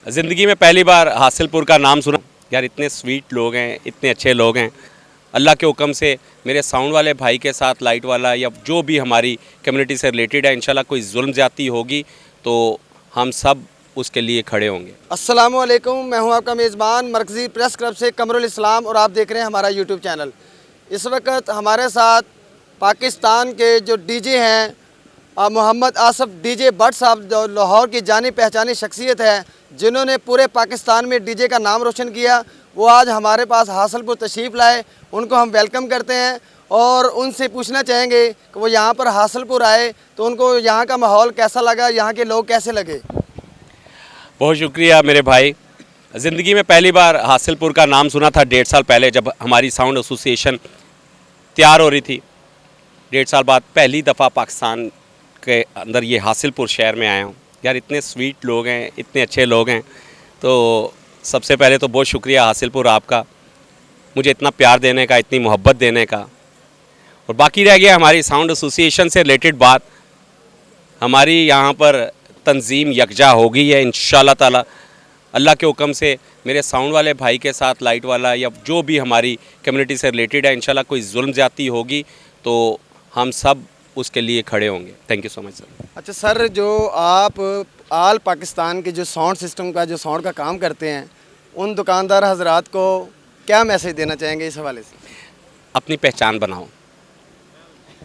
ज़िंदगी में पहली बार हासिलपुर का नाम सुना यार। इतने स्वीट लोग हैं, इतने अच्छे लोग हैं। अल्लाह के हुक्म से मेरे साउंड वाले भाई के साथ लाइट वाला या जो भी हमारी कम्युनिटी से रिलेटेड है, इंशाल्लाह कोई जुल्म ज़्यादती होगी तो हम सब उसके लिए खड़े होंगे। अस्सलाम वालेकुम, मैं हूं आपका मेज़बान मरकज़ी प्रेस क्लब से कमरुल इस्लाम और आप देख रहे हैं हमारा यूट्यूब चैनल। इस वक्त हमारे साथ पाकिस्तान के जो डीजे हैं मोहम्मद आसफ़ डीजे भट्ट साहब, जो लाहौर की जानी पहचानी शख्सियत है, जिन्होंने पूरे पाकिस्तान में डीजे का नाम रोशन किया, वो आज हमारे पास हासिलपुर तशरीफ़ लाए। उनको हम वेलकम करते हैं और उनसे पूछना चाहेंगे कि वो यहाँ पर हासिलपुर आए तो उनको यहाँ का माहौल कैसा लगा, यहाँ के लोग कैसे लगे। बहुत शुक्रिया मेरे भाई। ज़िंदगी में पहली बार हासिलपुर का नाम सुना था 1.5 साल पहले, जब हमारी साउंड एसोसिएशन तैयार हो रही थी। 1.5 साल बाद पहली दफ़ा पाकिस्तान के अंदर ये हासिलपुर शहर में आया हूँ। यार इतने स्वीट लोग हैं, इतने अच्छे लोग हैं। तो सबसे पहले तो बहुत शुक्रिया हासिलपुर आपका, मुझे इतना प्यार देने का, इतनी मोहब्बत देने का। और बाकी रह गया हमारी साउंड एसोसिएशन से रिलेटेड बात। हमारी यहाँ पर तंजीम यकजा हो गई है इंशाल्लाह ताला। अल्लाह के हुक्म से मेरे साउंड वाले भाई के साथ लाइट वाला या जो भी हमारी कम्युनिटी से रिलेटेड है, इंशाल्लाह कोई जुल्म ज़्यादती होगी तो हम सब उसके लिए खड़े होंगे। Thank you so much sir. अच्छा सर, जो आप आल पाकिस्तान के जो साउंड सिस्टम का, जो साउंड का काम करते हैं, उन दुकानदार हजरात को क्या मैसेज देना चाहेंगे इस हवाले से? अपनी पहचान बनाओ।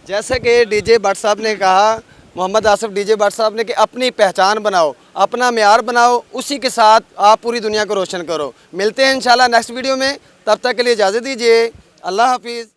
जैसे कि डीजे भट्ट साहब ने कहा, मोहम्मद आसफ़ डीजे भट्ट साहब ने, कि अपनी पहचान बनाओ, अपना मेयार बनाओ, उसी के साथ आप पूरी दुनिया को रोशन करो। मिलते हैं इंशाल्लाह नेक्स्ट वीडियो में, तब तक के लिए इजाज़त दीजिए। अल्लाह हाफिज़।